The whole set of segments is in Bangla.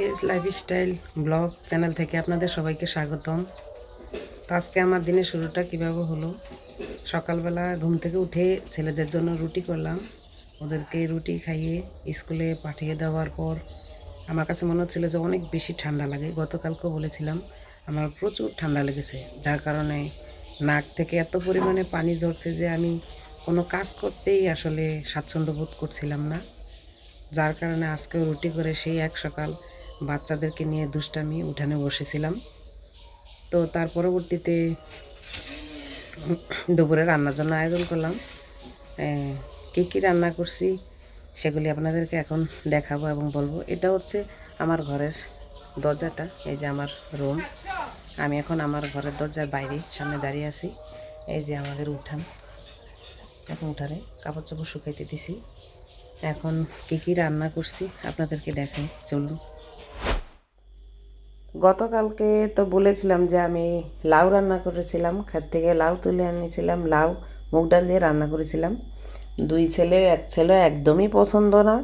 সুইস লাইফস্টাইল ব্লগ চ্যানেল থেকে আপনাদের সবাইকে স্বাগতম। তো আজকে আমার দিনের শুরুটা কিভাবে হলো, সকালবেলা ঘুম থেকে উঠে ছেলেদের জন্য রুটি করলাম। ওদেরকে রুটি খাইয়ে স্কুলে পাঠিয়ে দেওয়ার পর আমার কাছে মনে হচ্ছিল যে অনেক বেশি ঠান্ডা লাগে। গতকালকেও বলেছিলাম আমার প্রচুর ঠান্ডা লেগেছে, যার কারণে নাক থেকে এত পরিমাণে পানি ঝরছে যে আমি কোনো কাজ করতেই আসলে স্বাচ্ছন্দ্য বোধ করছিলাম না। যার কারণে আজকেও রুটি করে সেই এক সকাল বাচ্চাদেরকে নিয়ে দুষ্টামি উঠানে বসেছিলাম। তো তার পরবর্তীতে দুপুরে রান্নার জন্য আয়োজন করলাম। কী কী রান্না করছি সেগুলি আপনাদেরকে এখন দেখাবো এবং বলবো। এটা হচ্ছে আমার ঘরের দরজাটা, এই যে আমার রুম। আমি এখন আমার ঘরের দরজার বাইরে সামনে দাঁড়িয়ে আছি। এই যে আমাদের উঠান, এখন উঠানে কাপড় চোপড় শুকাইতে দিছি। এখন কী কী রান্না করছি আপনাদেরকে দেখাই, চলুন। গতকালকে তো বলেছিলাম যে আমি লাউ রান্না করেছিলাম, ক্ষেত থেকে লাউ তুলে আনিয়েছিলাম, লাউ মুগ ডাল দিয়ে রান্না করেছিলাম। দুই ছেলে, এক ছেলে একদমই পছন্দ না।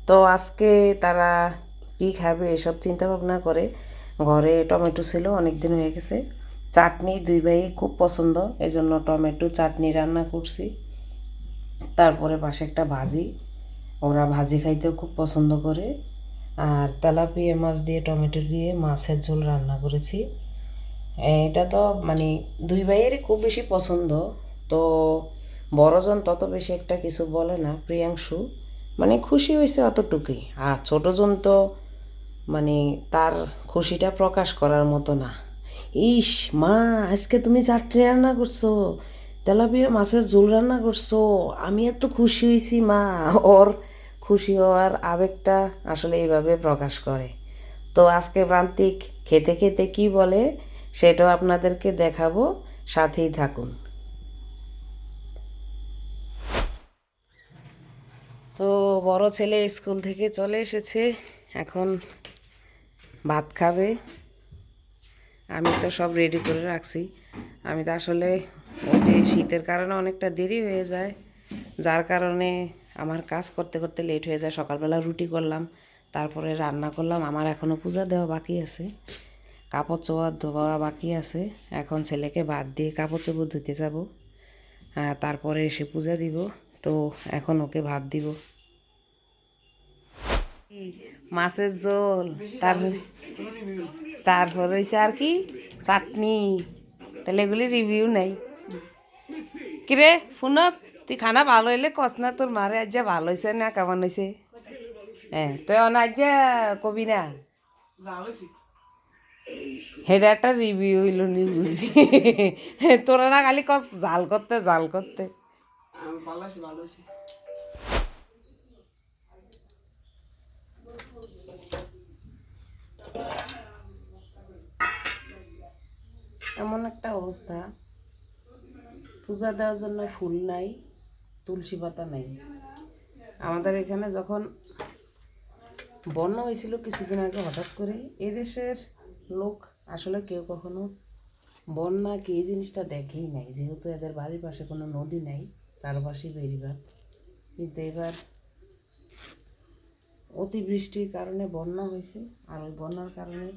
তো আজকে তারা কি খাবে এসব চিন্তা ভাবনা করে ঘরে টমেটো ছিল, অনেক দিন হয়ে গেছে। চাটনি দুই ভাই খুব পছন্দ, এই জন্য টমেটো চাটনি রান্না করছি। তারপরে পাশে একটা ভাজি, ওরা ভাজি খাইতেও খুব পছন্দ করে। আর তেলাপিয়া মাছ দিয়ে টমেটো দিয়ে মাছের ঝোল রান্না করেছি। এটা তো মানে দুই ভাইয়েরই খুব বেশি পছন্দ। তো বড়জন তত বেশি একটা কিছু বলে না, প্রিয়াংশু মানে খুশি হয়েছে অতটুকুই। আর ছোটজন তো মানে তার খুশিটা প্রকাশ করার মতো না। ইস মা, আজকে তুমি চাটনি রান্না করছো, তেলাপিয়া মাছের ঝোল রান্না করছো, আমি এত খুশি হয়েছি মা। ওর খুশি হওয়ার আবেগটা আসলে এইভাবে প্রকাশ করে। তো আজকে প্রান্তিক খেতে খেতে কি বলে সেটাও আপনাদেরকে দেখাবো, সাথেই থাকুন। তো বড় ছেলে স্কুল থেকে চলে এসেছে, এখন ভাত খাবে। আমি তো সব রেডি করে রাখছি। আমি তো আসলে ওই যে শীতের কারণে অনেকটা দেরি হয়ে যায়, যার কারণে আমার কাজ করতে করতে লেট হয়ে যায়। সকালবেলা রুটি করলাম, তারপরে রান্না করলাম। আমার এখনও পূজা দেওয়া বাকি আছে, কাপড় চোপড় ধোয়া বাকি আছে। এখন ছেলেকে ভাত দিয়ে কাপড় চোপড় ধুতে যাব, তারপরে এসে পূজা দিব। তো এখন ওকে ভাত দিব। মাছের ঝোল, তারপর হয়েছে আর কি চাটনি। তাহলে এগুলি রিভিউ নেই কিরে শুনক, তুই খানা ভালো হইলে কস না তোর মারে আজ যা ভালো হয়েছে না কেমন হয়েছে। হ্যাঁ তুই আজ যা কবি না, হেটা একটা রিভিউ হইল নি বুঝি। তোরা না খালি কস জাল করতে জাল করতে। এমন একটা অবস্থা, পূজা দেওয়ার জন্য ফুল নাই, তুলসী পাতা নাই। আমাদের এখানে যখন বন্যা হয়েছিল কিছুদিন আগে হঠাৎ করে, এদেশের লোক আসলে কেউ কখনো বন্যা কি এই জিনিসটা দেখেই নাই, যেহেতু এদের বাড়ির পাশে কোনো নদী নাই, চারপাশেই বেড়িবাঁধ। কিন্তু এবার অতিবৃষ্টির কারণে বন্যা হয়েছে, আর ওই বন্যার কারণে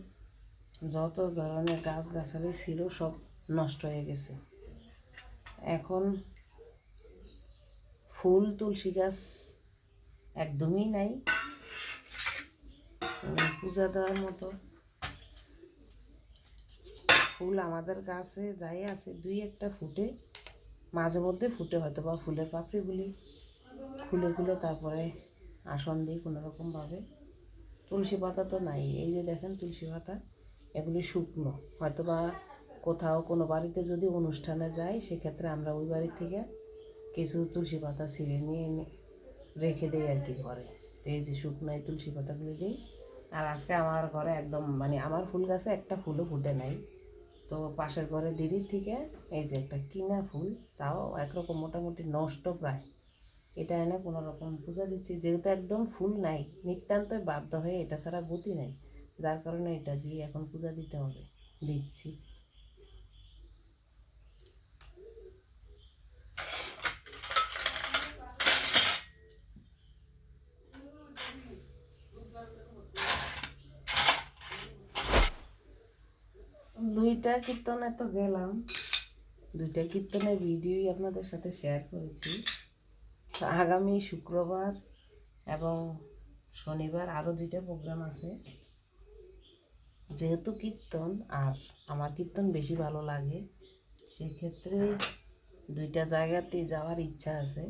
যত ধরনের গাছগাছালি ছিল সব নষ্ট হয়ে গেছে। এখন ফুল তুলসী গাছ একদমই নাই পূজা দেওয়ার মতো। ফুল আমাদের গাছে যাই আছে দুই একটা ফুটে, মাঝে মধ্যে ফুটে হয়তো বা ফুলের পাপড়িগুলি খুলে খুলে তারপরে আসন দিই কোনোরকমভাবে। তুলসী পাতা তো নাই, এই যে দেখেন তুলসী পাতা, এগুলি শুকনো। হয়তো বা কোথাও কোনো বাড়িতে যদি অনুষ্ঠানে যাই, সেক্ষেত্রে আমরা ওই বাড়ি থেকে কিছু তুলসী পাতা ছিঁড়ে নিয়ে এনে রেখে দিই আর কি ঘরে। তো এই যে শুকনো এই তুলসী পাতাগুলি দিই। আর আজকে আমার ঘরে একদম মানে আমার ফুল গাছে একটা ফুলও ফুটে নাই। তো পাশের ঘরে দিদির থেকে এই যে একটা কিনা ফুল, তাও একরকম মোটামুটি নষ্ট প্রায়, এটা এনে কোনো রকম পূজা দিচ্ছি। যেহেতু একদম ফুল নাই, নিতান্তই বাধ্য হয়ে, এটা ছাড়া গতি নাই, যার কারণে এটা দিয়ে এখন পূজা দিতে হবে, দিচ্ছি। দুইটা কীর্তনে তো গেলাম, দুইটা কীর্তনের ভিডিওই আপনাদের সাথে শেয়ার করেছি। আগামী শুক্রবার এবং শনিবার আরও দুইটা প্রোগ্রাম আছে। যেহেতু কীর্তন আর আমার কীর্তন বেশি ভালো লাগে, সেক্ষেত্রে দুইটা জায়গাতেই যাওয়ার ইচ্ছা আছে।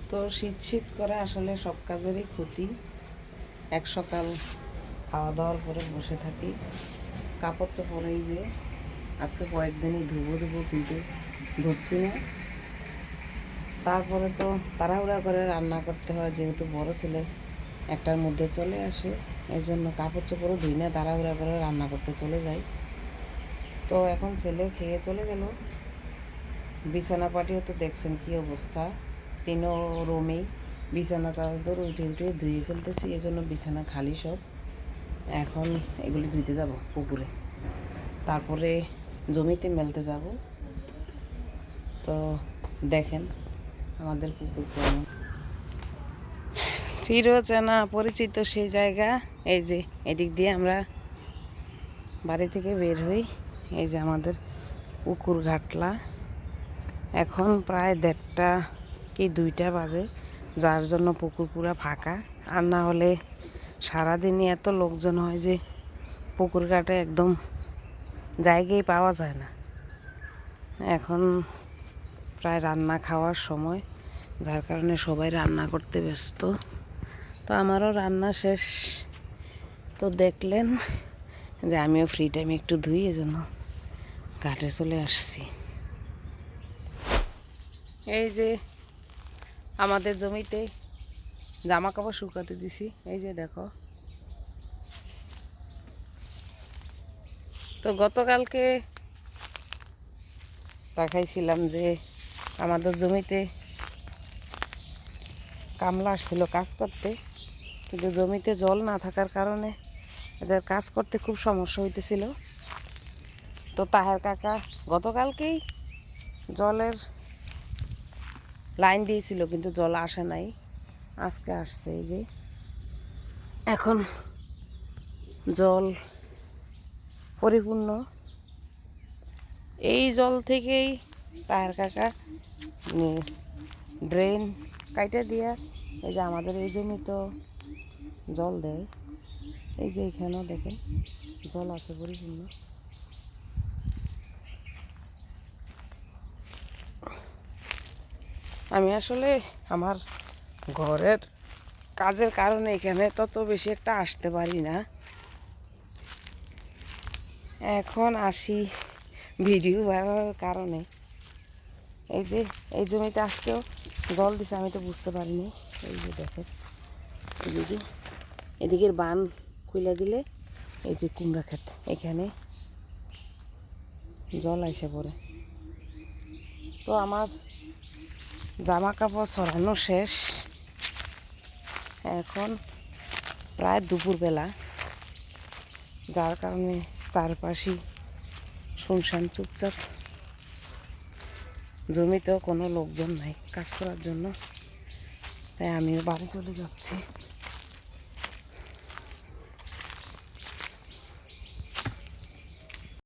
তো শীত শীত করে আসলে সব কাজেরই ক্ষতি। এক সকাল খাওয়া দাওয়ার পরে বসে থাকি, কাপড় চোপড় এই যে আজকে কয়েকদিনই ধুবো কিন্তু ধুচ্ছি না। তারপরে তো তাড়াহুড়া করে রান্না করতে হয়, যেহেতু বড় ছেলে একটার মধ্যে চলে আসে, এই জন্য কাপড় চোপড়ও ধুই না, তাড়াহুড়া করে রান্না করতে চলে যাই। তো এখন ছেলে খেয়ে চলে গেল। বিছানা পাটিও তো দেখছেন কি অবস্থা, 3 রুমেই বিছানা চাদর উঠে ধুয়ে ফেলতেছি, এই জন্য বিছানা খালি সব। এখন এগুলি ধুইতে যাব পুকুরে, তারপরে জমিতে মেলতে যাব। তো দেখেন আমাদের পুকুর কেমন, চিরচেনা পরিচিত সেই জায়গা। এই যে এদিক দিয়ে আমরা বাড়ি থেকে বের হই, এই যে আমাদের পুকুর ঘাটলা। এখন প্রায় 1:30 কি 2টা বাজে, যার জন্য পুকুর পুরা ফাঁকা। আর না হলে সারাদিনই এত লোকজন হয় যে পুকুর ঘাটে একদম জায়গায় পাওয়া যায় না। এখন প্রায় রান্না খাওয়ার সময়, যার কারণে সবাই রান্না করতে ব্যস্ত। তো আমারও রান্না শেষ। তো দেখলেন যে আমিও ফ্রি টাইমে একটু ধুই, এজন্য ঘাটে চলে আসছি। এই যে আমাদের জমিতে জামা কাপড় শুকাতে দিছি, এই যে দেখো। তো গতকালকে দেখাইছিলাম যে আমাদের জমিতে কামলা আসছিল কাজ করতে, কিন্তু জমিতে জল না থাকার কারণে এদের কাজ করতে খুব সমস্যা হইতেছিল। তো তাহের কাকা গতকালকেই জলের লাইন দিয়েছিল, কিন্তু জল আসে নাই, আজকে আসছে। এই যে এখন জল পরিপূর্ণ। এই জল থেকেই তাহের কাকা ড্রেন কাইটে দিয়া এই যে আমাদের এই জমি তো জল দেয়। এই যে এখানেও দেখেন জল আছে পরিপূর্ণ। আমি আসলে আমার ঘরের কাজের কারণে এখানে তত বেশি একটা আসতে পারি না। এখন আসি ভিডিও বানানোর কারণে। এই যে এই জমিতে আজকেও জল দিছে, আমি তো বুঝতে পারিনি। এই যে দেখেন এদিকের বান খুলে দিলে এই যে কুমড়া ক্ষেত, এখানে জল আইসে পড়ে। তো আমার জামা কাপড় ছড়ানো শেষ, এখন প্রায় দুপুরবেলা, যার কারণে চারপাশে শুনশান চুপচাপ। জমিতেও কোনো লোকজন নাই কাজ করার জন্য, তাই আমিও বাড়ি চলে যাচ্ছি।